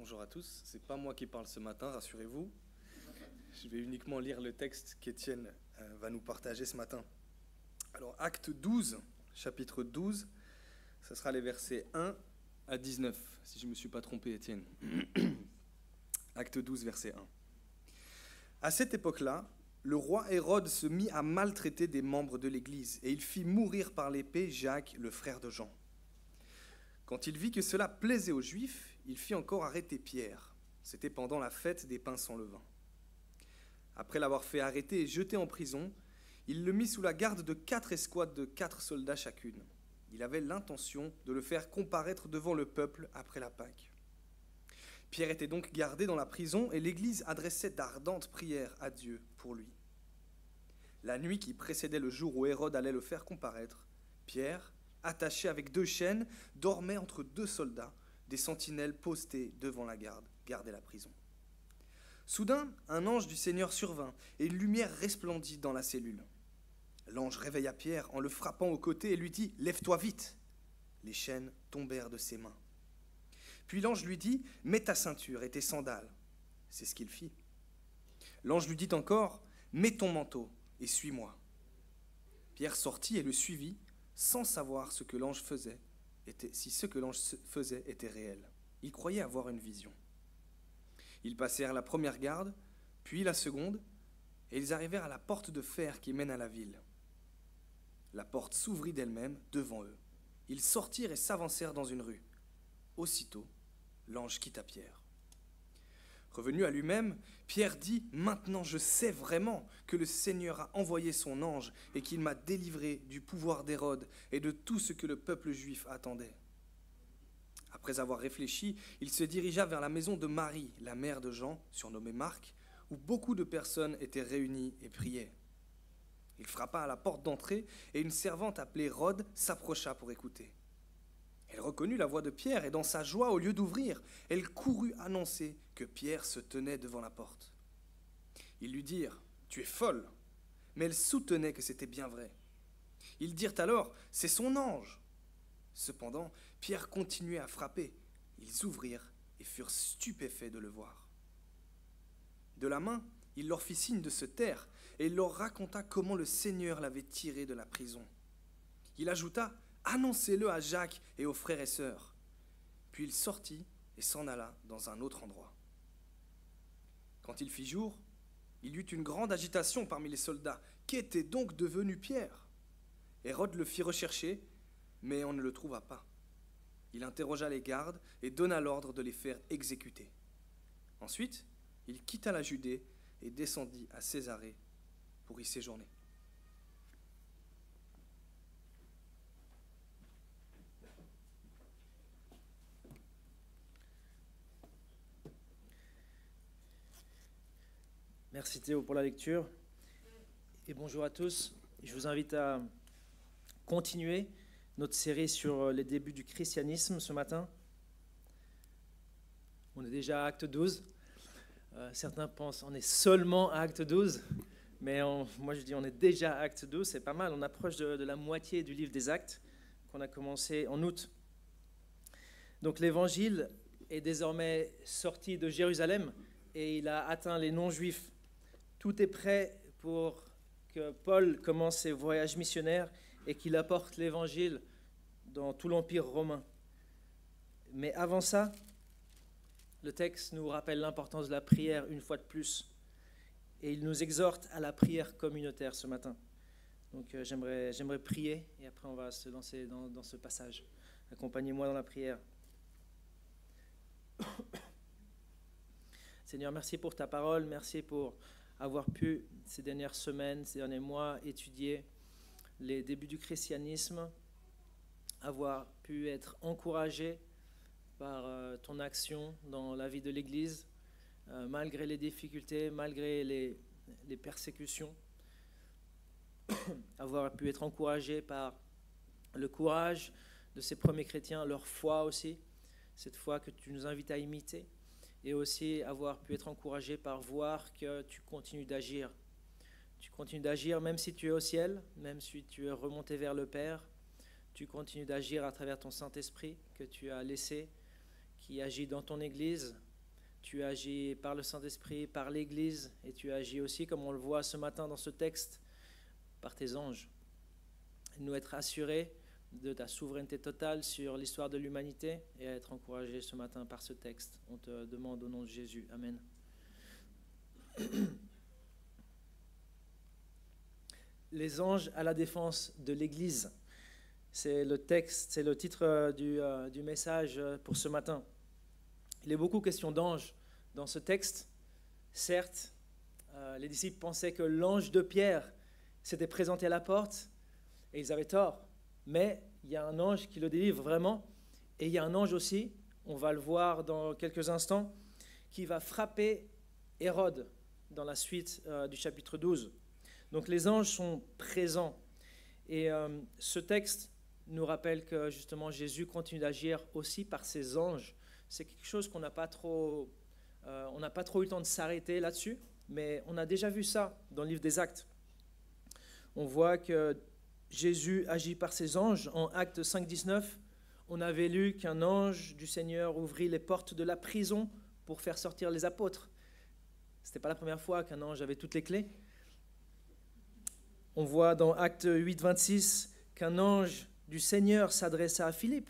Bonjour à tous, c'est pas moi qui parle ce matin, rassurez-vous. Je vais uniquement lire le texte qu'Étienne va nous partager ce matin. Alors, Acte 12, chapitre 12, ce sera les versets 1 à 19, si je ne me suis pas trompé, Étienne. Acte 12, verset 1. À cette époque-là, le roi Hérode se mit à maltraiter des membres de l'Église, et il fit mourir par l'épée Jacques, le frère de Jean. Quand il vit que cela plaisait aux Juifs, il fit encore arrêter Pierre. C'était pendant la fête des pains sans levain. Après l'avoir fait arrêter et jeter en prison, il le mit sous la garde de 4 escouades de 4 soldats chacune. Il avait l'intention de le faire comparaître devant le peuple après la Pâque. Pierre était donc gardé dans la prison et l'Église adressait d'ardentes prières à Dieu pour lui. La nuit qui précédait le jour où Hérode allait le faire comparaître, Pierre, attaché avec 2 chaînes, dormait entre 2 soldats, des sentinelles postées devant la garde, gardaient la prison. Soudain, un ange du Seigneur survint, et une lumière resplendit dans la cellule. L'ange réveilla Pierre en le frappant au côté et lui dit « Lève-toi vite !» Les chaînes tombèrent de ses mains. Puis l'ange lui dit « Mets ta ceinture et tes sandales. » C'est ce qu'il fit. L'ange lui dit encore « Mets ton manteau et suis-moi. » Pierre sortit et le suivit, sans savoir ce que l'ange faisait, si ce que l'ange faisait était réel. Il croyait avoir une vision. Ils passèrent la première garde, puis la seconde, et ils arrivèrent à la porte de fer qui mène à la ville. La porte s'ouvrit d'elle-même devant eux. Ils sortirent et s'avancèrent dans une rue. Aussitôt, l'ange quitta Pierre. Revenu à lui-même, Pierre dit « Maintenant je sais vraiment que le Seigneur a envoyé son ange et qu'il m'a délivré du pouvoir d'Hérode et de tout ce que le peuple juif attendait. » Après avoir réfléchi, il se dirigea vers la maison de Marie, la mère de Jean, surnommée Marc, où beaucoup de personnes étaient réunies et priaient. Il frappa à la porte d'entrée et une servante appelée Rhode s'approcha pour écouter. Elle reconnut la voix de Pierre et dans sa joie, au lieu d'ouvrir, elle courut annoncer que Pierre se tenait devant la porte. Ils lui dirent « Tu es folle !» Mais elle soutenait que c'était bien vrai. Ils dirent alors « C'est son ange !» Cependant, Pierre continuait à frapper. Ils ouvrirent et furent stupéfaits de le voir. De la main, il leur fit signe de se taire et il leur raconta comment le Seigneur l'avait tiré de la prison. Il ajouta « Annoncez-le à Jacques et aux frères et sœurs. » Puis il sortit et s'en alla dans un autre endroit. Quand il fit jour, il y eut une grande agitation parmi les soldats. Qu'était donc devenu Pierre? Hérode le fit rechercher, mais on ne le trouva pas. Il interrogea les gardes et donna l'ordre de les faire exécuter. Ensuite, il quitta la Judée et descendit à Césarée pour y séjourner. Merci Théo pour la lecture et bonjour à tous. Je vous invite à continuer notre série sur les débuts du christianisme ce matin. On est déjà à Acte 12. Certains pensent qu'on est seulement à Acte 12, mais moi je dis on est déjà à Acte 12, c'est pas mal. On approche de la moitié du livre des Actes qu'on a commencé en août. Donc l'évangile est désormais sorti de Jérusalem et il a atteint les non-juifs. Tout est prêt pour que Paul commence ses voyages missionnaires et qu'il apporte l'évangile dans tout l'Empire romain. Mais avant ça, le texte nous rappelle l'importance de la prière une fois de plus. Et il nous exhorte à la prière communautaire ce matin. Donc j'aimerais prier et après on va se lancer dans ce passage. Accompagnez-moi dans la prière. Seigneur, merci pour ta parole, merci pour avoir pu, ces dernières semaines, ces derniers mois, étudier les débuts du christianisme, avoir pu être encouragé par ton action dans la vie de l'Église, malgré les difficultés, malgré les persécutions, avoir pu être encouragé par le courage de ces premiers chrétiens, leur foi aussi, cette foi que tu nous invites à imiter, et aussi avoir pu être encouragé par voir que tu continues d'agir. Tu continues d'agir même si tu es au ciel, même si tu es remonté vers le Père. Tu continues d'agir à travers ton Saint-Esprit que tu as laissé, qui agit dans ton Église tu agis par le Saint-Esprit, par l'Église, et tu agis aussi, comme on le voit ce matin dans ce texte, par tes anges. Nous être assurés de ta souveraineté totale sur l'histoire de l'humanité et à être encouragés ce matin par ce texte. On te demande au nom de Jésus. Amen. Les anges à la défense de l'Église. C'est le texte, c'est le titre du message pour ce matin. Il est beaucoup question d'anges dans ce texte. Certes, les disciples pensaient que l'ange de Pierre s'était présenté à la porte et ils avaient tort. Mais il y a un ange qui le délivre vraiment. Et il y a un ange aussi, on va le voir dans quelques instants, qui va frapper Hérode dans la suite du chapitre 12. Donc les anges sont présents. Et ce texte nous rappelle que justement Jésus continue d'agir aussi par ses anges. C'est quelque chose qu'on n'a pas trop, on n'a pas trop eu le temps de s'arrêter là-dessus, mais on a déjà vu ça dans le livre des Actes. On voit que Jésus agit par ses anges. En Actes 5, 19, on avait lu qu'un ange du Seigneur ouvrit les portes de la prison pour faire sortir les apôtres. Ce n'était pas la première fois qu'un ange avait toutes les clés. On voit dans Actes 8, 26 qu'un ange du Seigneur s'adressa à Philippe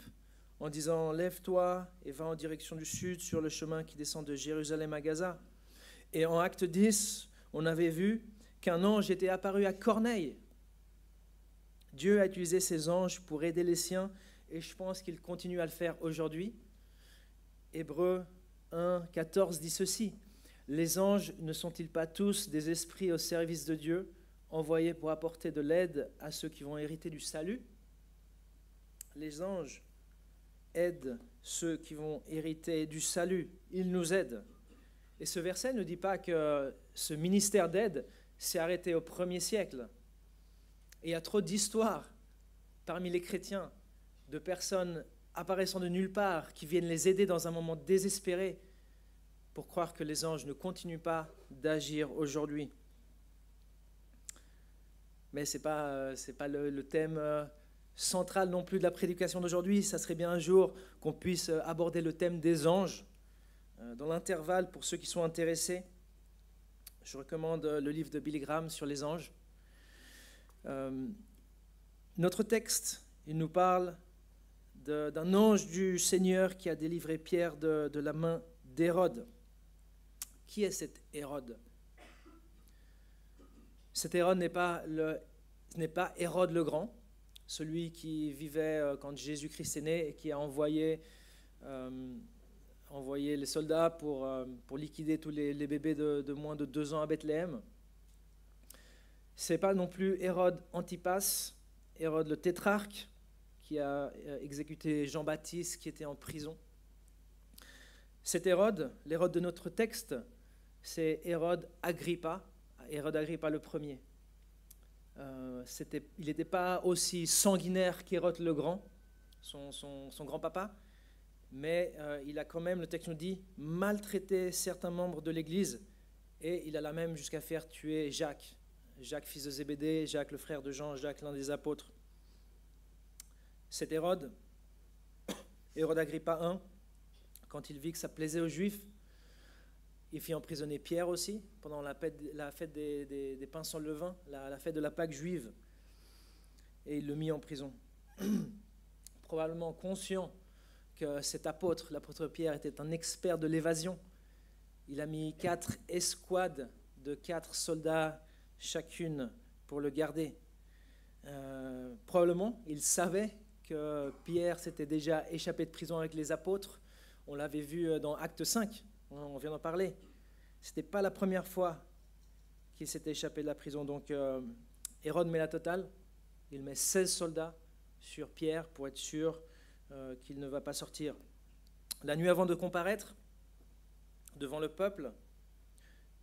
en disant « Lève-toi et va en direction du sud sur le chemin qui descend de Jérusalem à Gaza. » Et en Acte 10, on avait vu qu'un ange était apparu à Corneille. Dieu a utilisé ses anges pour aider les siens et je pense qu'il continue à le faire aujourd'hui. Hébreux 1, 14 dit ceci. « Les anges ne sont-ils pas tous des esprits au service de Dieu, envoyés pour apporter de l'aide à ceux qui vont hériter du salut ?» Les anges aident ceux qui vont hériter du salut. Ils nous aident. Et ce verset ne dit pas que ce ministère d'aide s'est arrêté au 1er siècle. Et il y a trop d'histoires parmi les chrétiens de personnes apparaissant de nulle part qui viennent les aider dans un moment désespéré pour croire que les anges ne continuent pas d'agir aujourd'hui. Mais ce n'est pas le thème central non plus de la prédication d'aujourd'hui. Ça serait bien un jour qu'on puisse aborder le thème des anges. Dans l'intervalle, pour ceux qui sont intéressés, je recommande le livre de Billy Graham sur les anges. Notre texte, il nous parle d'un ange du Seigneur qui a délivré Pierre de la main d'Hérode. Qui est cet Hérode ? Cet Hérode n'est pas Hérode le Grand, celui qui vivait quand Jésus-Christ est né et qui a envoyé les soldats pour liquider tous les bébés de moins de 2 ans à Bethléem. Ce n'est pas non plus Hérode Antipas, Hérode le tétrarque, qui a exécuté Jean-Baptiste qui était en prison. Cet Hérode, l'Hérode de notre texte, c'est Hérode Agrippa le premier. Il n'était pas aussi sanguinaire qu'Hérode le Grand, son grand-papa, mais il a quand même, le texte nous dit, maltraité certains membres de l'Église, et il alla même jusqu'à faire tuer Jacques, fils de Zébédée, Jacques, le frère de Jean, Jacques, l'un des apôtres. Cet Hérode Agrippa I, quand il vit que ça plaisait aux Juifs, il fit emprisonner Pierre aussi, pendant la fête des pains sans levain, la fête de la Pâque juive, et il le mit en prison. Probablement conscient que cet apôtre, l'apôtre Pierre, était un expert de l'évasion. Il a mis 4 escouades de 4 soldats chacune pour le garder. Probablement, il savait que Pierre s'était déjà échappé de prison avec les apôtres. On l'avait vu dans Acte 5, on vient d'en parler. Ce n'était pas la première fois qu'il s'était échappé de la prison. Donc Hérode met la totale. Il met 16 soldats sur Pierre pour être sûr qu'il ne va pas sortir. La nuit avant de comparaître devant le peuple,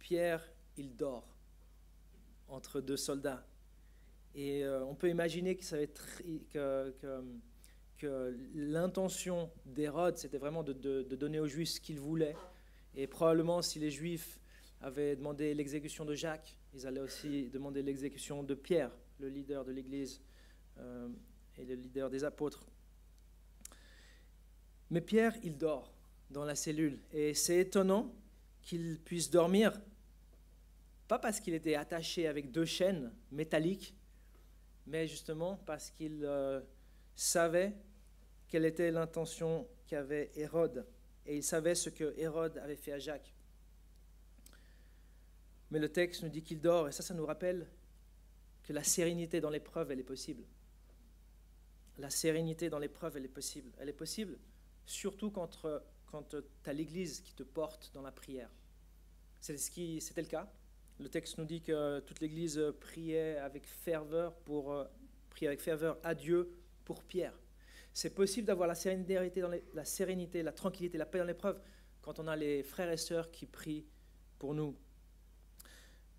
Pierre, il dort entre 2 soldats. Et on peut imaginer que l'intention d'Hérode, c'était vraiment de donner aux Juifs ce qu'ils voulaient. Et probablement, si les Juifs avaient demandé l'exécution de Jacques, ils allaient aussi demander l'exécution de Pierre, le leader de l'Église et le leader des apôtres. Mais Pierre, il dort dans la cellule. Et c'est étonnant qu'il puisse dormir, pas parce qu'il était attaché avec 2 chaînes métalliques, mais justement parce qu'il savait quelle était l'intention qu'avait Hérode, et il savait ce que Hérode avait fait à Jacques. Mais le texte nous dit qu'il dort, et ça nous rappelle que la sérénité dans l'épreuve, elle est possible. La sérénité dans l'épreuve, elle est possible. Elle est possible surtout quand tu as l'Église qui te porte dans la prière. C'était le cas. Le texte nous dit que toute l'Église priait avec ferveur à Dieu pour Pierre. C'est possible d'avoir la sérénité, la tranquillité, la paix dans l'épreuve quand on a les frères et sœurs qui prient pour nous.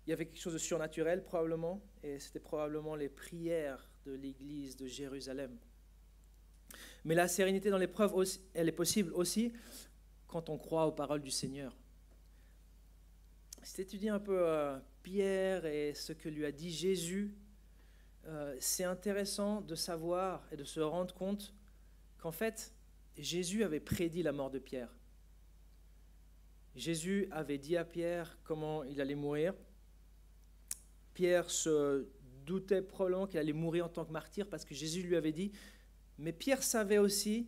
Il y avait quelque chose de surnaturel probablement, et c'était probablement les prières de l'Église de Jérusalem. Mais la sérénité dans l'épreuve, elle est possible aussi quand on croit aux paroles du Seigneur. Si tu étudies un peu Pierre et ce que lui a dit Jésus, c'est intéressant de savoir et de se rendre compte qu'en fait, Jésus avait prédit la mort de Pierre. Jésus avait dit à Pierre comment il allait mourir. Pierre se doutait probablement qu'il allait mourir en tant que martyr parce que Jésus lui avait dit, mais Pierre savait aussi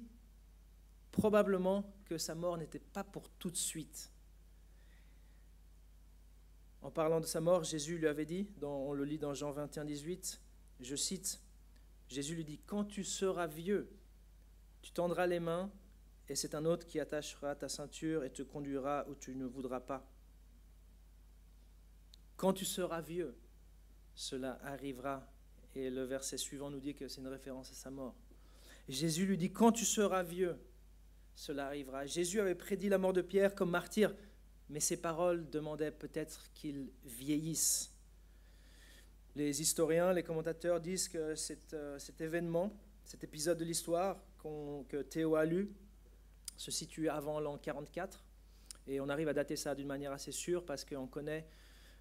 probablement que sa mort n'était pas pour tout de suite. En parlant de sa mort, Jésus lui avait dit, on le lit dans Jean 21, 18, je cite, Jésus lui dit, quand tu seras vieux, tu tendras les mains et c'est un autre qui attachera ta ceinture et te conduira où tu ne voudras pas. Quand tu seras vieux, cela arrivera. Et le verset suivant nous dit que c'est une référence à sa mort. Jésus lui dit, quand tu seras vieux, cela arrivera. Jésus avait prédit la mort de Pierre comme martyr, mais ses paroles demandaient peut-être qu'il vieillisse. Les historiens, les commentateurs disent que cet événement, cet épisode de l'histoire que Théo a lu, se situe avant l'an 44. Et on arrive à dater ça d'une manière assez sûre parce qu'on connaît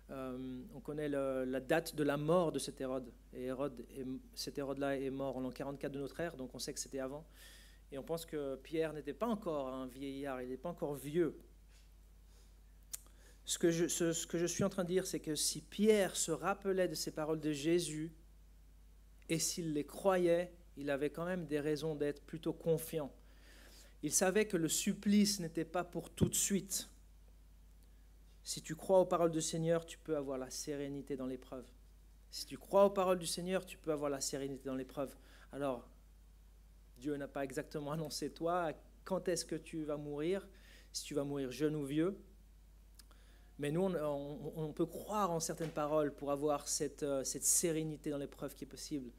la date de la mort de cet Hérode. Et cet Hérode-là est mort en l'an 44 de notre ère, donc on sait que c'était avant. Et on pense que Pierre n'était pas encore un vieillard, il n'est pas encore vieux. Ce que je suis en train de dire, c'est que si Pierre se rappelait de ces paroles de Jésus, et s'il les croyait, il avait quand même des raisons d'être plutôt confiant. Il savait que le supplice n'était pas pour tout de suite. Si tu crois aux paroles du Seigneur, tu peux avoir la sérénité dans l'épreuve. Si tu crois aux paroles du Seigneur, tu peux avoir la sérénité dans l'épreuve. Alors, Dieu n'a pas exactement annoncé toi quand est-ce que tu vas mourir, si tu vas mourir jeune ou vieux. Mais nous, on peut croire en certaines paroles pour avoir cette sérénité dans l'épreuve qui est possible.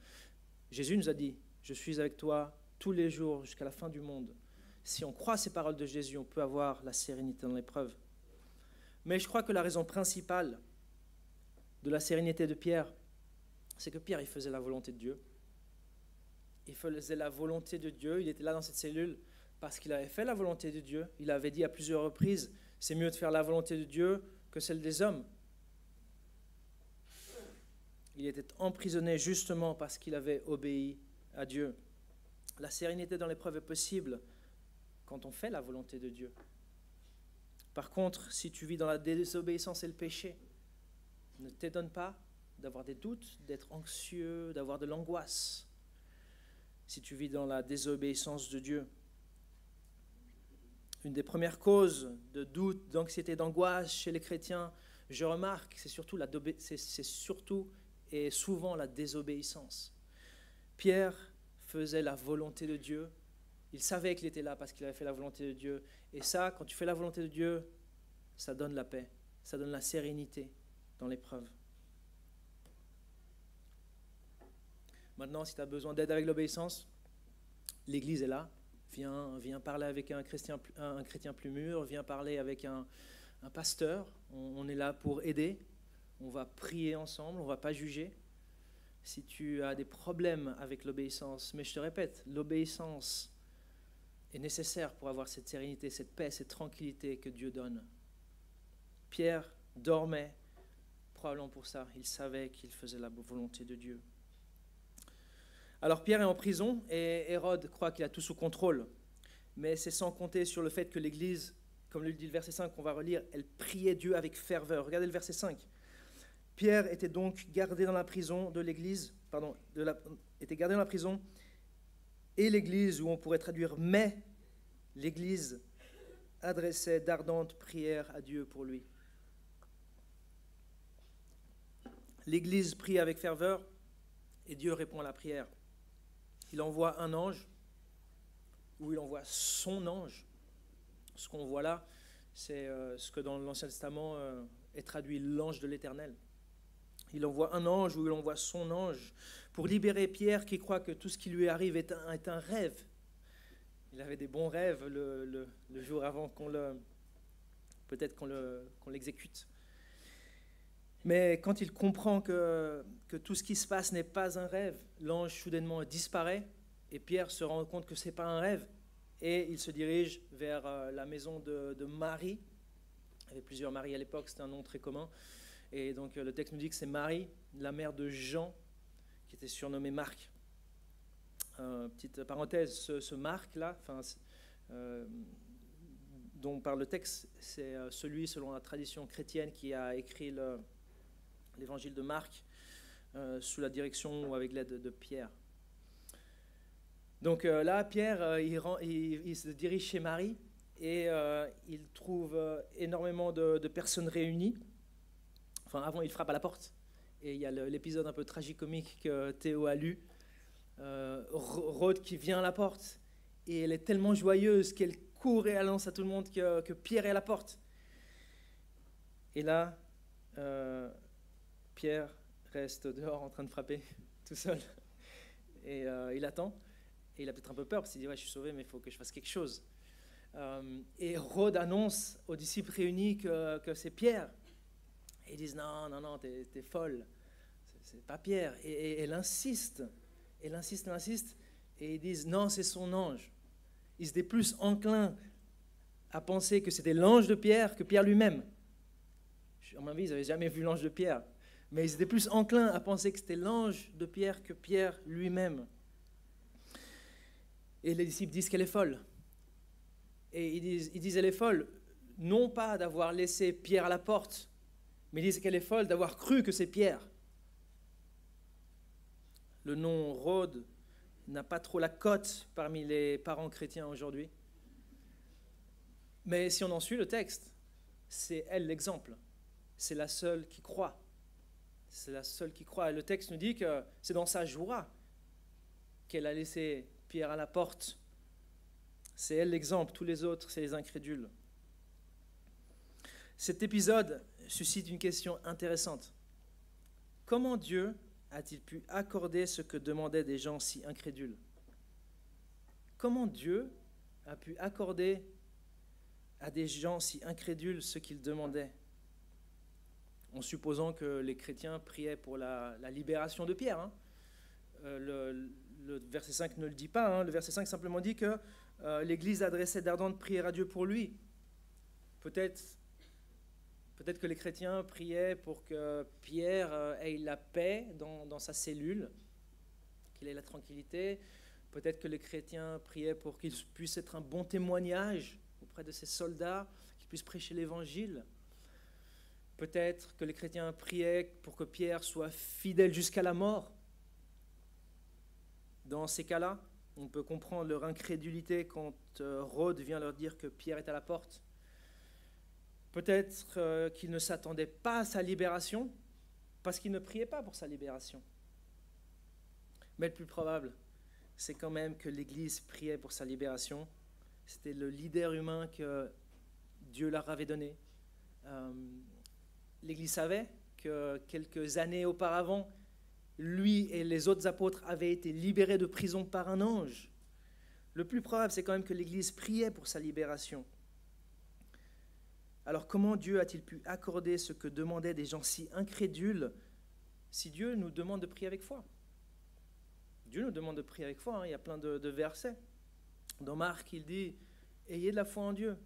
Jésus nous a dit, je suis avec toi tous les jours jusqu'à la fin du monde. Si on croit ces paroles de Jésus, on peut avoir la sérénité dans l'épreuve. Mais je crois que la raison principale de la sérénité de Pierre, c'est que Pierre, il faisait la volonté de Dieu. Il faisait la volonté de Dieu, il était là dans cette cellule parce qu'il avait fait la volonté de Dieu. Il avait dit à plusieurs reprises, c'est mieux de faire la volonté de Dieu que celle des hommes. Il était emprisonné justement parce qu'il avait obéi à Dieu. La sérénité dans l'épreuve est possible quand on fait la volonté de Dieu. Par contre, si tu vis dans la désobéissance et le péché, ne t'étonne pas d'avoir des doutes, d'être anxieux, d'avoir de l'angoisse. Si tu vis dans la désobéissance de Dieu. Une des premières causes de doute, d'anxiété, d'angoisse chez les chrétiens, je remarque, c'est surtout et souvent la désobéissance. Pierre faisait la volonté de Dieu. Il savait qu'il était là parce qu'il avait fait la volonté de Dieu. Et ça, quand tu fais la volonté de Dieu, ça donne la paix, ça donne la sérénité dans l'épreuve. Maintenant, si tu as besoin d'aide avec l'obéissance, l'Église est là. Viens parler avec un chrétien plus mûr, viens parler avec un pasteur. On est là pour aider. On va prier ensemble, on ne va pas juger. Si tu as des problèmes avec l'obéissance, mais je te répète, l'obéissance est nécessaire pour avoir cette sérénité, cette paix, cette tranquillité que Dieu donne. Pierre dormait, probablement pour ça. Il savait qu'il faisait la volonté de Dieu. Alors Pierre est en prison et Hérode croit qu'il a tout sous contrôle. Mais c'est sans compter sur le fait que l'Église Comme le dit le verset 5 qu'on va relire, elle priait Dieu avec ferveur. Regardez le verset 5. Pierre était donc gardé dans la prison de l'église, était gardé dans la prison, et l'église, où on pourrait traduire mais, l'église adressait d'ardentes prières à Dieu pour lui. L'église prie avec ferveur et Dieu répond à la prière. Il envoie un ange, ou il envoie son ange. Ce qu'on voit là, c'est ce que dans l'Ancien Testament est traduit l'ange de l'Éternel. Il envoie un ange, ou il envoie son ange, pour libérer Pierre qui croit que tout ce qui lui arrive est un rêve. Il avait des bons rêves le jour avant peut-être qu'on l'exécute. Mais quand il comprend que tout ce qui se passe n'est pas un rêve, l'ange soudainement disparaît et Pierre se rend compte que ce n'est pas un rêve et il se dirige vers la maison de Marie. Il y avait plusieurs Maries à l'époque, c'était un nom très commun. Et donc le texte nous dit que c'est Marie, la mère de Jean, qui était surnommée Marc. Petite parenthèse, ce Marc-là, dont parle le texte, c'est celui, selon la tradition chrétienne, qui a écrit l'évangile de Marc sous la direction ou avec l'aide de Pierre. Donc là, Pierre, il se dirige chez Marie et il trouve énormément de personnes réunies. Enfin, avant, il frappe à la porte. Et il y a l'épisode un peu tragicomique que Théo a lu. Rhodes qui vient à la porte. Et elle est tellement joyeuse qu'elle court et annonce à tout le monde que Pierre est à la porte. Et là, Pierre reste dehors en train de frapper, tout seul. Et il attend. Et il a peut-être un peu peur parce qu'il dit « Ouais, je suis sauvé, mais il faut que je fasse quelque chose. » Et Rhodes annonce aux disciples réunis que c'est Pierre. Et ils disent « Non, t'es folle. C'est pas Pierre. » Et elle insiste. Elle insiste. Et ils disent « Non, c'est son ange. » Ils étaient plus enclins à penser que c'était l'ange de Pierre que Pierre lui-même. À mon avis, ils n'avaient jamais vu l'ange de Pierre. Mais ils étaient plus enclins à penser que c'était l'ange de Pierre que Pierre lui-même. Et les disciples disent qu'elle est folle. Et ils disent elle est folle, non pas d'avoir laissé Pierre à la porte, mais ils disent qu'elle est folle d'avoir cru que c'est Pierre. Le nom Rhodes n'a pas trop la cote parmi les parents chrétiens aujourd'hui. Mais si on en suit le texte, c'est elle l'exemple. C'est la seule qui croit. C'est la seule qui croit. Et le texte nous dit que c'est dans sa joie qu'elle a laissé Pierre à la porte. C'est elle l'exemple, tous les autres, c'est les incrédules. Cet épisode suscite une question intéressante. Comment Dieu a-t-il pu accorder ce que demandaient des gens si incrédules? Comment Dieu a pu accorder à des gens si incrédules ce qu'ils demandaient? En supposant que les chrétiens priaient pour la libération de Pierre. Hein. Le verset 5 ne le dit pas. Hein. Le verset 5 simplement dit que l'Église adressait d'ardentes prières à Dieu pour lui. Peut-être que les chrétiens priaient pour que Pierre ait la paix dans sa cellule, qu'il ait la tranquillité. Peut-être que les chrétiens priaient pour qu'il puisse être un bon témoignage auprès de ses soldats, qu'il puisse prêcher l'Évangile. Peut-être que les chrétiens priaient pour que Pierre soit fidèle jusqu'à la mort. Dans ces cas-là, on peut comprendre leur incrédulité quand Rhodes vient leur dire que Pierre est à la porte. Peut-être qu'ils ne s'attendaient pas à sa libération parce qu'ils ne priaient pas pour sa libération. Mais le plus probable, c'est quand même que l'Église priait pour sa libération. C'était le leader humain que Dieu leur avait donné. L'Église savait que quelques années auparavant, lui et les autres apôtres avaient été libérés de prison par un ange. Le plus probable, c'est quand même que l'Église priait pour sa libération. Alors comment Dieu a-t-il pu accorder ce que demandaient des gens si incrédules si Dieu nous demande de prier avec foi? Dieu nous demande de prier avec foi, hein. Il y a plein de versets. Dans Marc, il dit « Ayez de la foi en Dieu.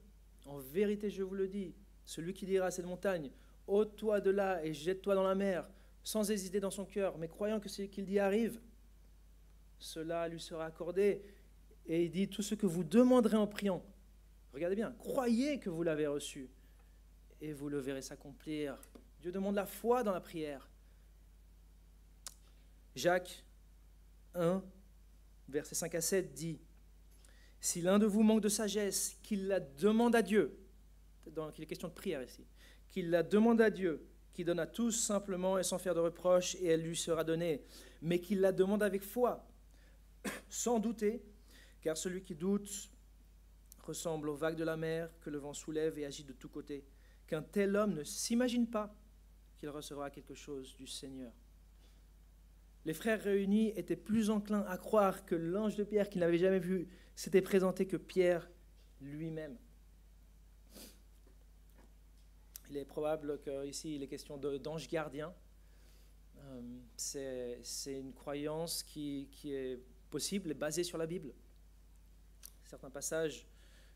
En vérité, je vous le dis, celui qui dira à cette montagne, ôte-toi de là et jette-toi dans la mer, sans hésiter dans son cœur, mais croyant que ce qu'il dit arrive, cela lui sera accordé. » Et il dit « Tout ce que vous demanderez en priant, Regardez bien, croyez que vous l'avez reçu et vous le verrez s'accomplir. Dieu demande la foi dans la prière. Jacques 1, versets 5 à 7 dit « Si l'un de vous manque de sagesse, qu'il la demande à Dieu. » Il est question de prière ici. « Qu'il la demande à Dieu, qui donne à tous simplement et sans faire de reproche, et elle lui sera donnée. Mais qu'il la demande avec foi, sans douter, car celui qui doute ressemble aux vagues de la mer que le vent soulève et agite de tous côtés. Qu'un tel homme ne s'imagine pas qu'il recevra quelque chose du Seigneur. » Les frères réunis étaient plus enclins à croire que l'ange de Pierre, qu'ils n'avaient jamais vu, s'était présenté que Pierre lui-même. Il est probable qu'ici, il est question d'ange gardien. C'est une croyance qui est possible et basée sur la Bible. Certains passages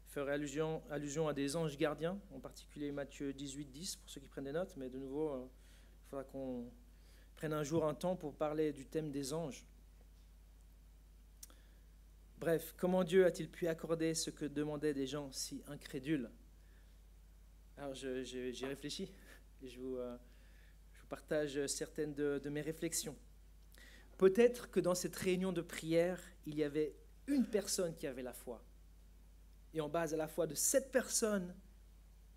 feraient allusion à des anges gardiens, en particulier Matthieu 18, 10, pour ceux qui prennent des notes, mais de nouveau, il faudra qu'on prenne un jour un temps pour parler du thème des anges. Bref, comment Dieu a-t-il pu accorder ce que demandaient des gens si incrédules? Alors j'ai réfléchi et je vous partage certaines de mes réflexions. Peut-être que dans cette réunion de prière, il y avait une personne qui avait la foi. Et en base à la foi de cette personne,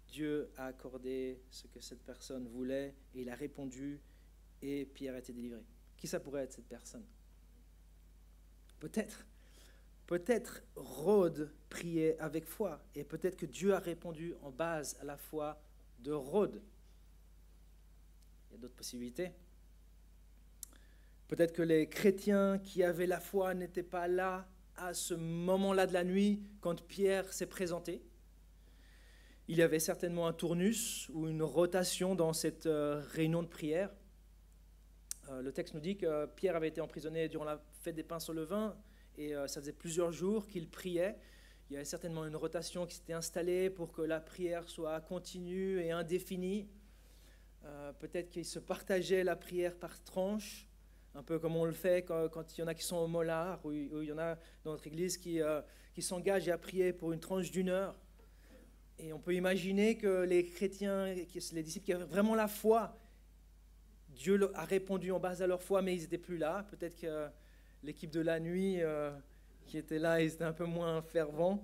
Dieu a accordé ce que cette personne voulait et il a répondu et Pierre a été délivré. Qui ça pourrait être cette personne? Peut-être Rhodes priait avec foi et peut-être que Dieu a répondu en base à la foi de Rhodes. Il y a d'autres possibilités. Peut-être que les chrétiens qui avaient la foi n'étaient pas là à ce moment-là de la nuit quand Pierre s'est présenté. Il y avait certainement un tournus ou une rotation dans cette réunion de prière. Le texte nous dit que Pierre avait été emprisonné durant la fête des pains sur le vin et ça faisait plusieurs jours qu'il priait. Il y avait certainement une rotation qui s'était installée pour que la prière soit continue et indéfinie. Peut-être qu'il se partageait la prière par tranches, un peu comme on le fait quand il y en a qui sont au mollard, ou il y en a dans notre église qui s'engagent à prier pour une tranche d'1 heure. Et on peut imaginer que les chrétiens, les disciples qui avaient vraiment la foi, Dieu a répondu en base à leur foi, mais ils n'étaient plus là. Peut-être que l'équipe de la nuit qui était là, ils étaient un peu moins fervents.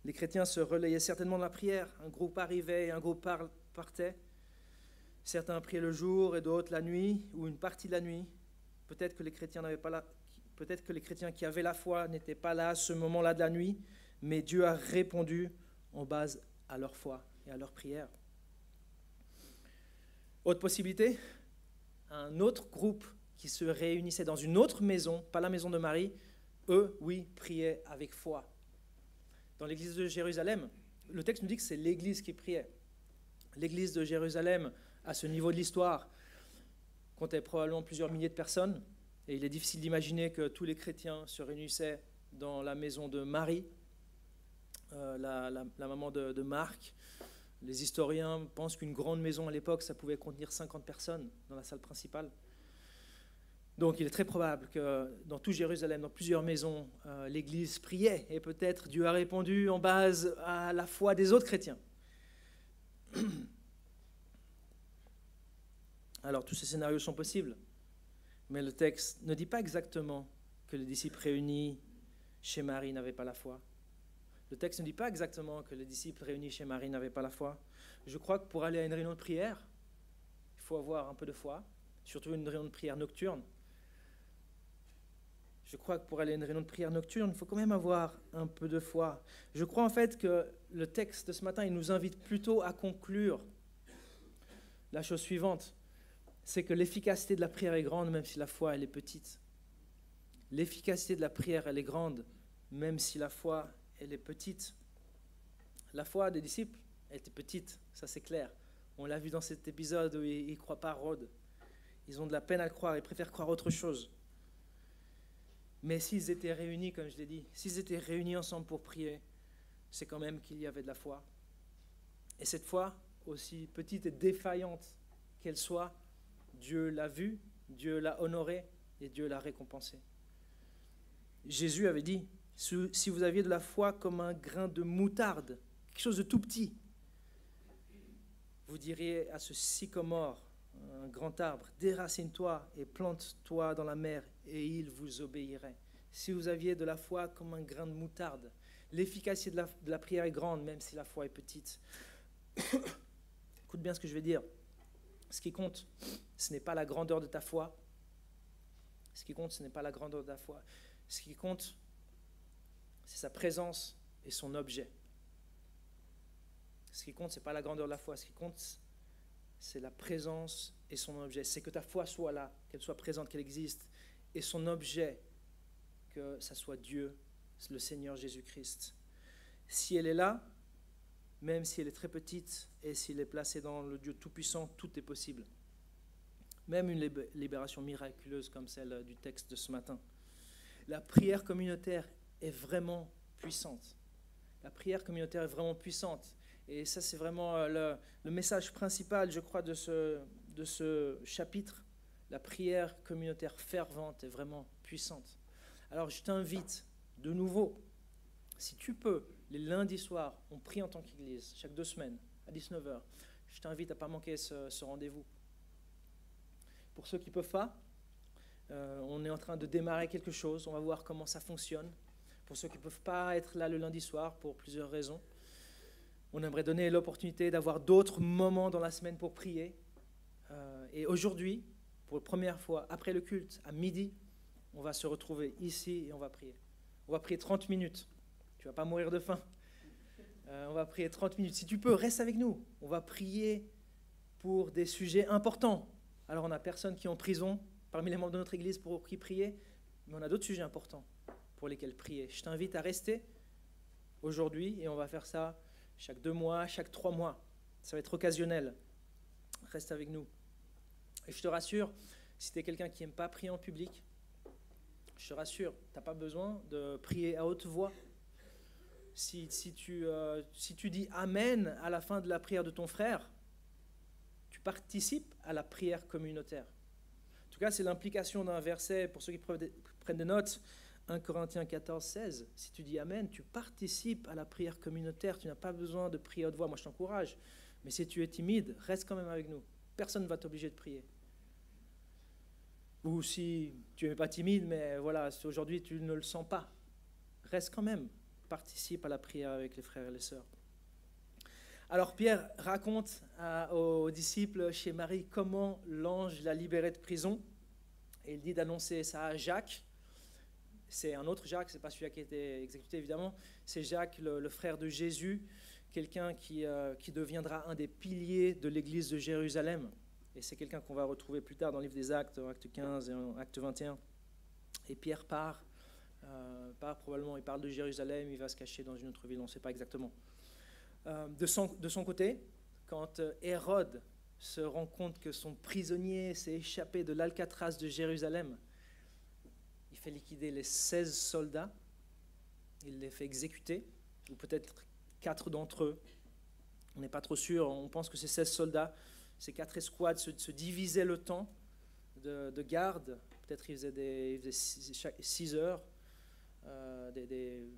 Les chrétiens se relayaient certainement dans la prière. Un groupe arrivait et un groupe partait. Certains priaient le jour et d'autres la nuit, ou une partie de la nuit. Peut-être que les chrétiens peut-être que les chrétiens qui avaient la foi n'étaient pas là à ce moment-là de la nuit, mais Dieu a répondu en base à leur foi et à leur prière. Autre possibilité, un autre groupe qui se réunissait dans une autre maison, pas la maison de Marie, eux, oui, priaient avec foi. Dans l'église de Jérusalem, le texte nous dit que c'est l'église qui priait. L'église de Jérusalem, à ce niveau de l'histoire, comptait probablement plusieurs milliers de personnes, et il est difficile d'imaginer que tous les chrétiens se réunissaient dans la maison de Marie, la maman de Marc. Les historiens pensent qu'une grande maison à l'époque, ça pouvait contenir 50 personnes dans la salle principale. Donc il est très probable que dans tout Jérusalem, dans plusieurs maisons, l'église priait, et peut-être Dieu a répondu en base à la foi des autres chrétiens. Alors tous ces scénarios sont possibles, mais le texte ne dit pas exactement que les disciples réunis chez Marie n'avaient pas la foi. Le texte ne dit pas exactement que les disciples réunis chez Marie n'avaient pas la foi. Je crois que pour aller à une réunion de prière, il faut avoir un peu de foi, surtout une réunion de prière nocturne. Je crois que pour aller à une réunion de prière nocturne, il faut quand même avoir un peu de foi. Je crois en fait que le texte de ce matin, il nous invite plutôt à conclure la chose suivante. C'est que l'efficacité de la prière est grande, même si la foi, elle est petite. L'efficacité de la prière, elle est grande, même si la foi, elle est petite. La foi des disciples, elle était petite, ça c'est clair. On l'a vu dans cet épisode où ils ne croient pas à Rhodes. Ils ont de la peine à le croire, ils préfèrent croire autre chose. Mais s'ils étaient réunis, comme je l'ai dit, s'ils étaient réunis ensemble pour prier, c'est quand même qu'il y avait de la foi. Et cette foi, aussi petite et défaillante qu'elle soit, Dieu l'a vue, Dieu l'a honorée et Dieu l'a récompensée. Jésus avait dit Si vous aviez de la foi comme un grain de moutarde, quelque chose de tout petit, vous diriez à ce sycomore, un grand arbre, déracine-toi et plante-toi dans la mer, et il vous obéirait. Si vous aviez de la foi comme un grain de moutarde, l'efficacité de la prière est grande, même si la foi est petite. Écoute bien ce que je vais dire. Ce qui compte, ce n'est pas la grandeur de ta foi. Ce qui compte, ce n'est pas la grandeur de ta foi. Ce qui compte, c'est sa présence et son objet. Ce qui compte, ce n'est pas la grandeur de la foi. Ce qui compte, c'est la présence et son objet. C'est que ta foi soit là, qu'elle soit présente, qu'elle existe. Et son objet, que ça soit Dieu, le Seigneur Jésus-Christ. Si elle est là, même si elle est très petite, et s'il est placé dans le Dieu Tout-Puissant, tout est possible. Même une libération miraculeuse comme celle du texte de ce matin. La prière communautaire est vraiment puissante. La prière communautaire est vraiment puissante. Et ça, c'est vraiment le message principal, je crois, de ce chapitre. La prière communautaire fervente est vraiment puissante. Alors, je t'invite de nouveau, si tu peux, les lundis soirs, on prie en tant qu'Église, chaque 2 semaines, à 19h. Je t'invite à ne pas manquer ce rendez-vous. Pour ceux qui ne peuvent pas, on est en train de démarrer quelque chose. On va voir comment ça fonctionne. Pour ceux qui ne peuvent pas être là le lundi soir, pour plusieurs raisons, on aimerait donner l'opportunité d'avoir d'autres moments dans la semaine pour prier. Et aujourd'hui, pour la première fois, après le culte, à midi, on va se retrouver ici et on va prier. On va prier 30 minutes. Tu ne vas pas mourir de faim. On va prier 30 minutes. Si tu peux, reste avec nous. On va prier pour des sujets importants. Alors, on n'a personne qui est en prison parmi les membres de notre Église pour qui prier, mais on a d'autres sujets importants pour lesquels prier. Je t'invite à rester aujourd'hui et on va faire ça chaque 2 mois, chaque 3 mois. Ça va être occasionnel. Reste avec nous. Et je te rassure, si tu es quelqu'un qui n'aime pas prier en public, je te rassure, tu n'as pas besoin de prier à haute voix. Si tu dis Amen à la fin de la prière de ton frère, tu participes à la prière communautaire. En tout cas, c'est l'implication d'un verset, pour ceux qui prennent des notes, 1 Corinthiens 14, 16. Si tu dis Amen, tu participes à la prière communautaire. Tu n'as pas besoin de prier à haute voix. Moi, je t'encourage. Mais si tu es timide, reste quand même avec nous. Personne ne va t'obliger de prier. Ou si tu n'es pas timide, mais voilà, si aujourd'hui tu ne le sens pas, reste quand même. Participe à la prière avec les frères et les sœurs. Alors Pierre raconte aux disciples chez Marie comment l'ange l'a libéré de prison. Et il dit d'annoncer ça à Jacques. C'est un autre Jacques, c'est pas celui qui a été exécuté évidemment. C'est Jacques, le frère de Jésus, quelqu'un qui deviendra un des piliers de l'église de Jérusalem. Et c'est quelqu'un qu'on va retrouver plus tard dans le livre des Actes, en Acte 15 et en Acte 21. Et Pierre part probablement, il parle de Jérusalem, il va se cacher dans une autre ville, on ne sait pas exactement. De son côté, quand Hérode se rend compte que son prisonnier s'est échappé de l'Alcatraz de Jérusalem, il fait liquider les 16 soldats, il les fait exécuter, ou peut-être 4 d'entre eux. On n'est pas trop sûr, on pense que ces 16 soldats, ces 4 escouades se divisaient le temps de garde. Peut-être ils faisaient 6 heures,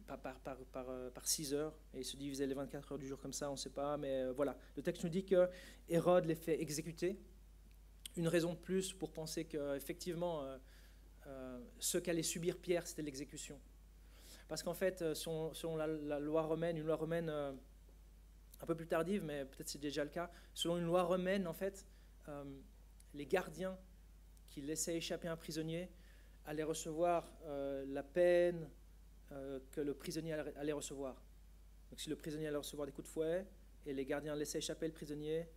par 6 heures, et ils se divisaient les 24 heures du jour comme ça, on ne sait pas, mais voilà. Le texte nous dit que Hérode les fait exécuter. Une raison de plus pour penser qu'effectivement, ce qu'allait subir Pierre, c'était l'exécution. Parce qu'en fait, selon la loi romaine, une loi romaine un peu plus tardive, mais peut-être c'est déjà le cas, selon une loi romaine, en fait, les gardiens qui laissaient échapper un prisonnier allaient recevoir la peine que le prisonnier allait recevoir. Donc si le prisonnier allait recevoir des coups de fouet et les gardiens laissaient échapper le prisonnier,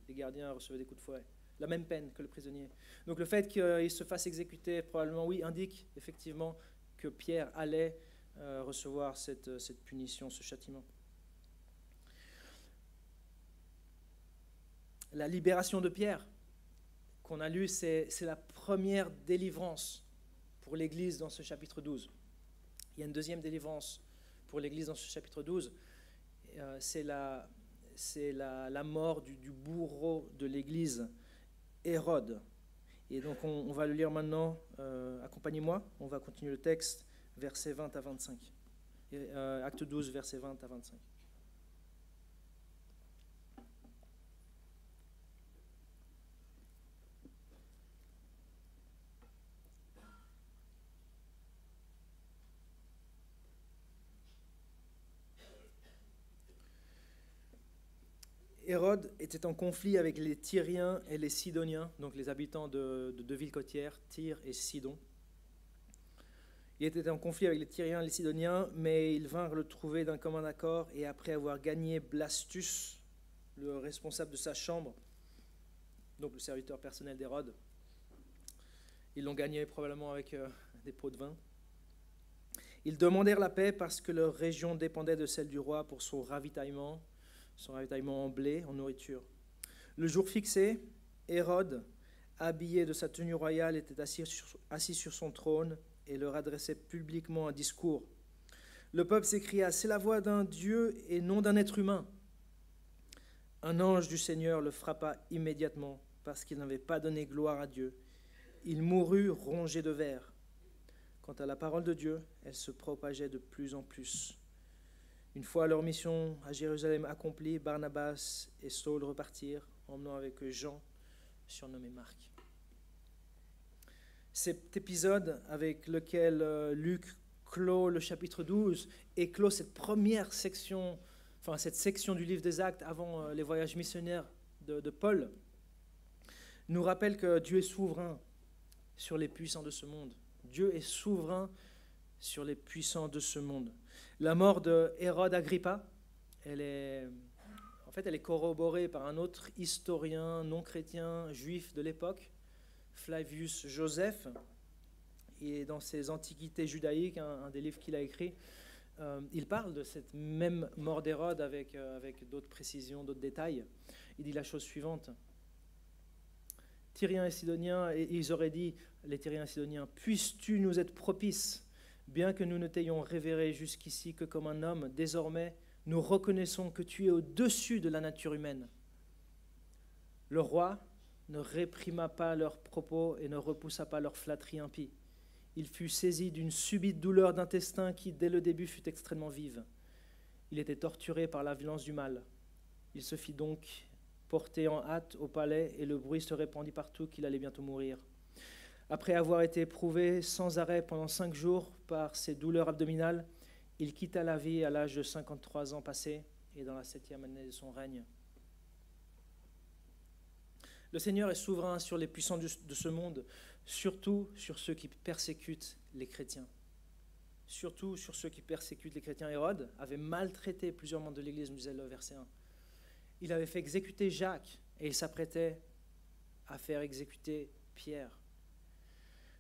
les gardiens recevaient des coups de fouet. La même peine que le prisonnier. Donc le fait qu'il se fasse exécuter, probablement, oui, indique effectivement que Pierre allait recevoir cette punition, ce châtiment. La libération de Pierre qu'on a lu, c'est la première délivrance pour l'Église dans ce chapitre 12. Il y a une deuxième délivrance pour l'Église dans ce chapitre 12. C'est la mort du bourreau de l'Église, Hérode. Et donc on va le lire maintenant. Accompagnez-moi. On va continuer le texte, versets 20 à 25. Acte 12, versets 20 à 25. Hérode était en conflit avec les Tyriens et les Sidoniens, donc les habitants de deux villes côtières, Tyr et Sidon. Il était en conflit avec les Tyriens et les Sidoniens, mais ils vinrent le trouver d'un commun accord, et après avoir gagné Blastus, le responsable de sa chambre, donc le serviteur personnel d'Hérode, ils l'ont gagné probablement avec des pots de vin. Ils demandèrent la paix parce que leur région dépendait de celle du roi pour son ravitaillement en blé, en nourriture. Le jour fixé, Hérode, habillé de sa tenue royale, était assis sur son trône et leur adressait publiquement un discours. Le peuple s'écria « C'est la voix d'un Dieu et non d'un être humain ». Un ange du Seigneur le frappa immédiatement parce qu'il n'avait pas donné gloire à Dieu. Il mourut rongé de vers. Quant à la parole de Dieu, elle se propageait de plus en plus. Une fois leur mission à Jérusalem accomplie, Barnabas et Saul repartirent, emmenant avec eux Jean, surnommé Marc. Cet épisode avec lequel Luc clôt le chapitre 12 et clôt cette première section, cette section du livre des Actes avant les voyages missionnaires de Paul, nous rappelle que Dieu est souverain sur les puissants de ce monde. Dieu est souverain sur les puissants de ce monde. La mort de Hérode Agrippa, elle est corroborée par un autre historien non chrétien juif de l'époque, Flavius Joseph. Et dans ses Antiquités judaïques, un des livres qu'il a écrit, il parle de cette même mort d'Hérode avec d'autres précisions, d'autres détails. Il dit la chose suivante. Tyriens et Sidoniens, et ils auraient dit, les Tyriens et Sidoniens, puisses-tu nous être propices, bien que nous ne t'ayons révéré jusqu'ici que comme un homme, désormais nous reconnaissons que tu es au-dessus de la nature humaine. Le roi ne réprima pas leurs propos et ne repoussa pas leurs flatteries impies. Il fut saisi d'une subite douleur d'intestin qui, dès le début, fut extrêmement vive. Il était torturé par la violence du mal. Il se fit donc porter en hâte au palais et le bruit se répandit partout qu'il allait bientôt mourir. Après avoir été éprouvé sans arrêt pendant 5 jours par ses douleurs abdominales, il quitta la vie à l'âge de 53 ans passés et dans la 7e année de son règne. Le Seigneur est souverain sur les puissants de ce monde, surtout sur ceux qui persécutent les chrétiens. Surtout sur ceux qui persécutent les chrétiens. Hérode avait maltraité plusieurs membres de l'Église, nous disait le verset 1. Il avait fait exécuter Jacques et il s'apprêtait à faire exécuter Pierre.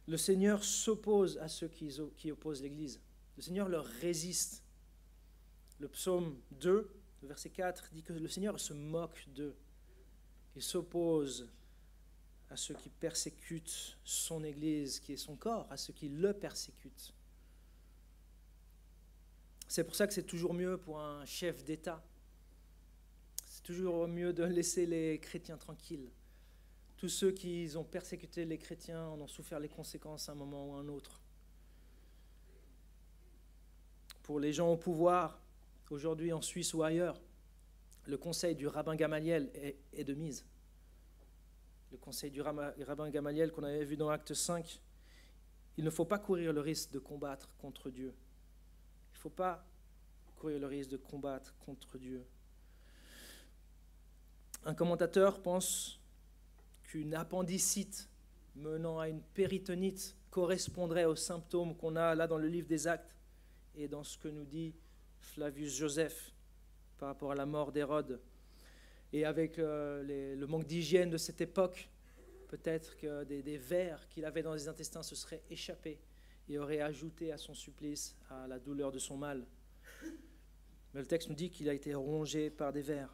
Le Seigneur s'oppose à ceux qui opposent l'Église. Le Seigneur leur résiste. Le psaume 2, le verset 4, dit que le Seigneur se moque d'eux. Il s'oppose à ceux qui persécutent son Église, qui est son corps, à ceux qui le persécutent. C'est pour ça que c'est toujours mieux pour un chef d'État. C'est toujours mieux de laisser les chrétiens tranquilles. Tous ceux qui ont persécuté les chrétiens en ont souffert les conséquences à un moment ou à un autre. Pour les gens au pouvoir, aujourd'hui en Suisse ou ailleurs, le conseil du rabbin Gamaliel est de mise. Le conseil du rabbin Gamaliel qu'on avait vu dans Acte 5, il ne faut pas courir le risque de combattre contre Dieu. Il ne faut pas courir le risque de combattre contre Dieu. Un commentateur pense qu'une appendicite menant à une péritonite correspondrait aux symptômes qu'on a là dans le livre des Actes et dans ce que nous dit Flavius Joseph par rapport à la mort d'Hérode. Et avec le manque d'hygiène de cette époque, peut-être que des vers qu'il avait dans les intestins se seraient échappés et auraient ajouté à son supplice, à la douleur de son mal. Mais le texte nous dit qu'il a été rongé par des vers.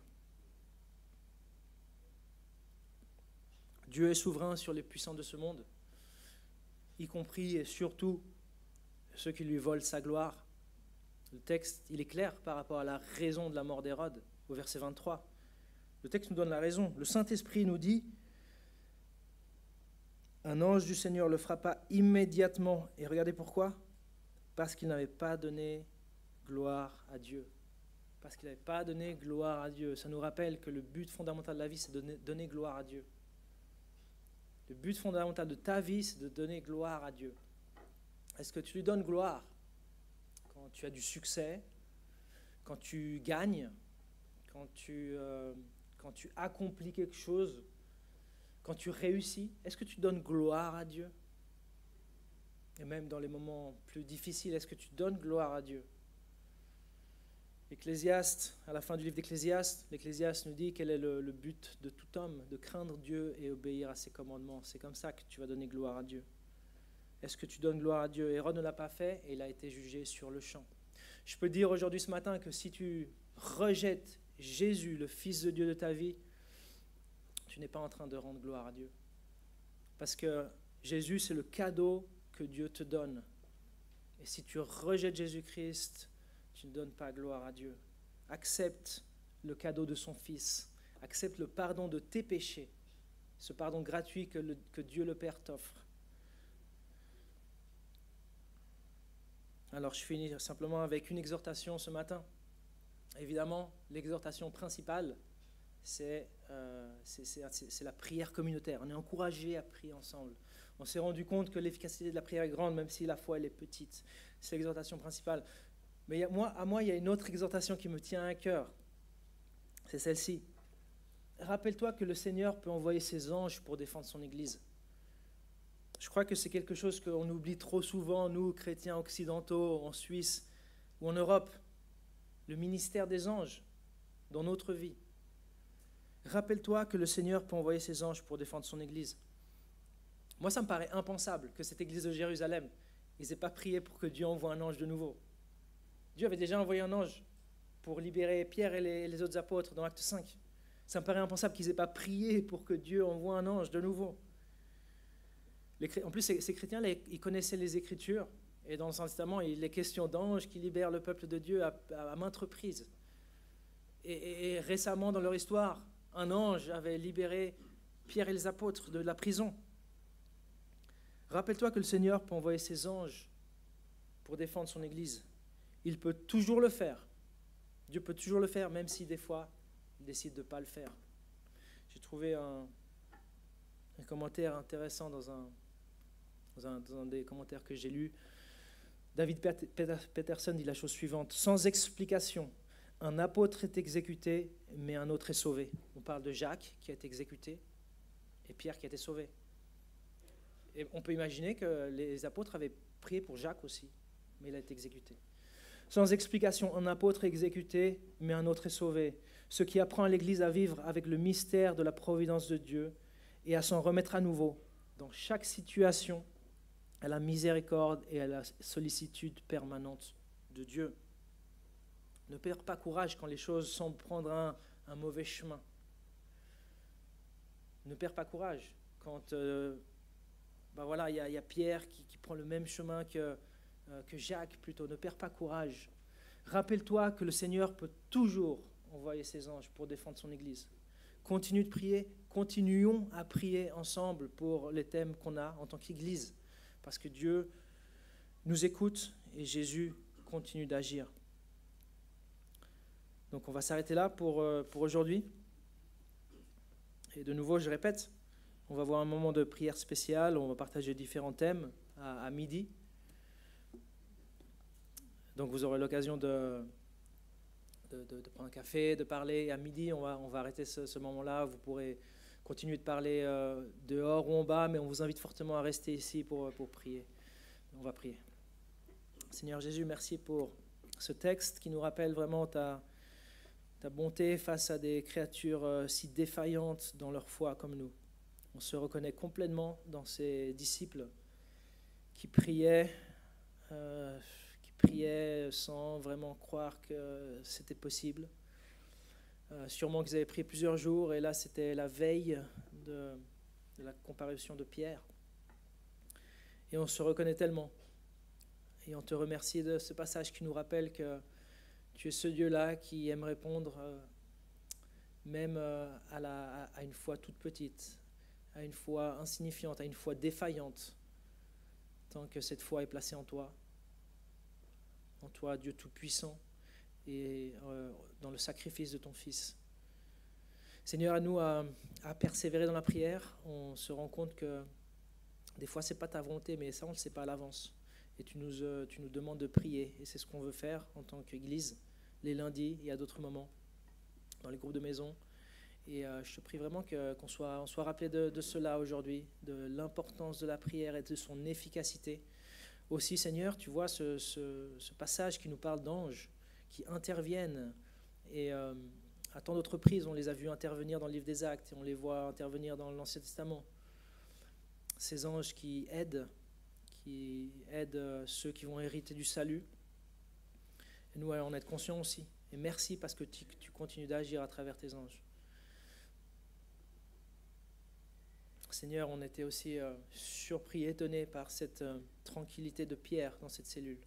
Dieu est souverain sur les puissants de ce monde, y compris et surtout ceux qui lui volent sa gloire. Le texte, il est clair par rapport à la raison de la mort d'Hérode, au verset 23. Le texte nous donne la raison. Le Saint-Esprit nous dit « Un ange du Seigneur le frappa immédiatement. » Et regardez pourquoi. Parce qu'il n'avait pas donné gloire à Dieu. Parce qu'il n'avait pas donné gloire à Dieu. Ça nous rappelle que le but fondamental de la vie, c'est de donner gloire à Dieu. Le but fondamental de ta vie, c'est de donner gloire à Dieu. Est-ce que tu lui donnes gloire quand tu as du succès, quand tu gagnes, quand tu accomplis quelque chose, quand tu réussis? Est-ce que tu donnes gloire à Dieu? Et même dans les moments plus difficiles, est-ce que tu donnes gloire à Dieu? Ecclésiaste, à la fin du livre d'Ecclésiaste, l'Ecclésiaste nous dit quel est le but de tout homme, de craindre Dieu et obéir à ses commandements. C'est comme ça que tu vas donner gloire à Dieu. Est-ce que tu donnes gloire à Dieu? Hérode ne l'a pas fait et il a été jugé sur le champ. Je peux dire aujourd'hui ce matin que si tu rejettes Jésus, le Fils de Dieu de ta vie, tu n'es pas en train de rendre gloire à Dieu. Parce que Jésus, c'est le cadeau que Dieu te donne. Et si tu rejettes Jésus-Christ, tu ne donnes pas gloire à Dieu. Accepte le cadeau de son Fils. Accepte le pardon de tes péchés. Ce pardon gratuit que Dieu le Père t'offre. Alors je finis simplement avec une exhortation ce matin. Évidemment, l'exhortation principale, c'est la prière communautaire. On est encouragé à prier ensemble. On s'est rendu compte que l'efficacité de la prière est grande, même si la foi elle est petite. C'est l'exhortation principale. Mais à moi, il y a une autre exhortation qui me tient à cœur. C'est celle-ci. Rappelle-toi que le Seigneur peut envoyer ses anges pour défendre son Église. Je crois que c'est quelque chose qu'on oublie trop souvent, nous, chrétiens occidentaux, en Suisse ou en Europe. Le ministère des anges dans notre vie. Rappelle-toi que le Seigneur peut envoyer ses anges pour défendre son Église. Moi, ça me paraît impensable que cette Église de Jérusalem, ils n'aient pas prié pour que Dieu envoie un ange de nouveau. Dieu avait déjà envoyé un ange pour libérer Pierre et les autres apôtres dans Acte 5. Ça me paraît impensable qu'ils n'aient pas prié pour que Dieu envoie un ange de nouveau. En plus, ces chrétiens-là, ils connaissaient les Écritures. Et dans l'Ancien Testament, il est question d'anges qui libèrent le peuple de Dieu à maintes reprises. Et récemment, dans leur histoire, un ange avait libéré Pierre et les apôtres de la prison. Rappelle-toi que le Seigneur peut envoyer ses anges pour défendre son Église. Il peut toujours le faire. Dieu peut toujours le faire, même si des fois, il décide de ne pas le faire. J'ai trouvé un commentaire intéressant dans un des commentaires que j'ai lus. David Peterson dit la chose suivante. Sans explication, un apôtre est exécuté, mais un autre est sauvé. On parle de Jacques qui a été exécuté et Pierre qui a été sauvé. Et on peut imaginer que les apôtres avaient prié pour Jacques aussi, mais il a été exécuté. Sans explication, un apôtre est exécuté, mais un autre est sauvé. Ce qui apprend à l'Église à vivre avec le mystère de la providence de Dieu et à s'en remettre à nouveau dans chaque situation à la miséricorde et à la sollicitude permanente de Dieu. Ne perds pas courage quand les choses semblent prendre un mauvais chemin. Ne perds pas courage quand il y a Pierre qui prend le même chemin que Jacques plutôt. Ne perds pas courage. Rappelle-toi que le Seigneur peut toujours envoyer ses anges pour défendre son Église. Continue de prier. Continuons à prier ensemble pour les thèmes qu'on a en tant qu'Église. Parce que Dieu nous écoute et Jésus continue d'agir. Donc on va s'arrêter là pour aujourd'hui. Et de nouveau, je répète, on va avoir un moment de prière spéciale, on va partager différents thèmes à midi. Donc vous aurez l'occasion de prendre un café, de parler. À midi, on va arrêter ce moment-là. Vous pourrez continuer de parler dehors ou en bas, mais on vous invite fortement à rester ici pour prier. On va prier. Seigneur Jésus, merci pour ce texte qui nous rappelle vraiment ta bonté face à des créatures si défaillantes dans leur foi comme nous. On se reconnaît complètement dans ces disciples qui priaient sans vraiment croire que c'était possible. Sûrement qu'ils avaient prié plusieurs jours et là c'était la veille de la comparution de Pierre. Et on se reconnaît tellement. Et on te remercie de ce passage qui nous rappelle que tu es ce Dieu-là qui aime répondre même à une foi toute petite, à une foi insignifiante, à une foi défaillante, tant que cette foi est placée en toi. en toi, Dieu Tout-Puissant, et dans le sacrifice de ton Fils. Seigneur, à nous à persévérer dans la prière. On se rend compte que des fois, ce n'est pas ta volonté, mais ça, on ne le sait pas à l'avance. Et tu nous demandes de prier, et c'est ce qu'on veut faire en tant qu'Église, les lundis et à d'autres moments, dans les groupes de maison. Et je te prie vraiment qu'on soit rappelé de cela aujourd'hui, de l'importance de la prière et de son efficacité. Aussi, Seigneur, tu vois ce passage qui nous parle d'anges qui interviennent. Et à tant d'autres reprises, on les a vus intervenir dans le livre des Actes et on les voit intervenir dans l'Ancien Testament. Ces anges qui aident ceux qui vont hériter du salut. Et nous allons en être conscients aussi. Et merci parce que tu continues d'agir à travers tes anges. Seigneur, on était aussi surpris, étonnés par cette tranquillité de Pierre dans cette cellule.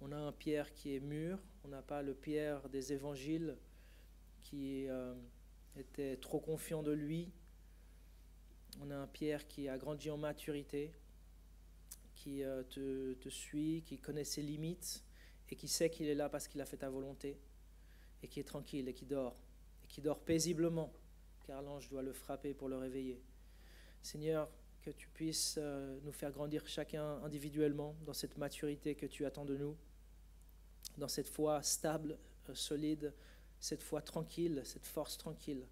On a un Pierre qui est mûr, on n'a pas le Pierre des évangiles qui était trop confiant de lui. On a un Pierre qui a grandi en maturité, qui te suit, qui connaît ses limites et qui sait qu'il est là parce qu'il a fait ta volonté et qui est tranquille et qui dort paisiblement car l'ange doit le frapper pour le réveiller. Seigneur, que tu puisses nous faire grandir chacun individuellement dans cette maturité que tu attends de nous, dans cette foi stable, solide, cette foi tranquille, cette force tranquille,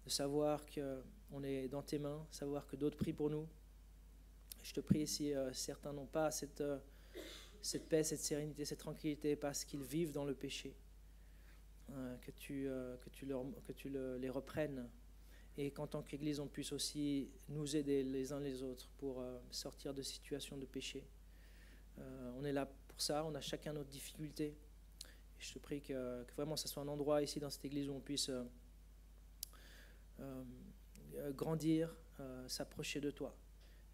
de savoir qu'on est dans tes mains, savoir que d'autres prient pour nous. Je te prie si certains n'ont pas cette paix, cette sérénité, cette tranquillité parce qu'ils vivent dans le péché, que tu les reprennes et qu'en tant qu'Église, on puisse aussi nous aider les uns les autres pour sortir de situations de péché. On est là pour ça, on a chacun notre difficulté. Et je te prie que vraiment ce soit un endroit ici dans cette Église où on puisse grandir, s'approcher de toi.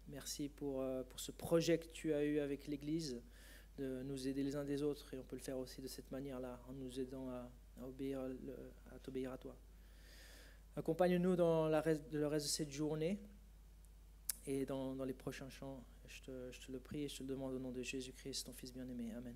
Merci pour ce projet que tu as eu avec l'Église, de nous aider les uns des autres, et on peut le faire aussi de cette manière-là, en nous aidant à t'obéir à toi. Accompagne-nous dans le reste de cette journée et dans les prochains chants. Je te le prie et je te le demande au nom de Jésus-Christ, ton Fils bien-aimé. Amen.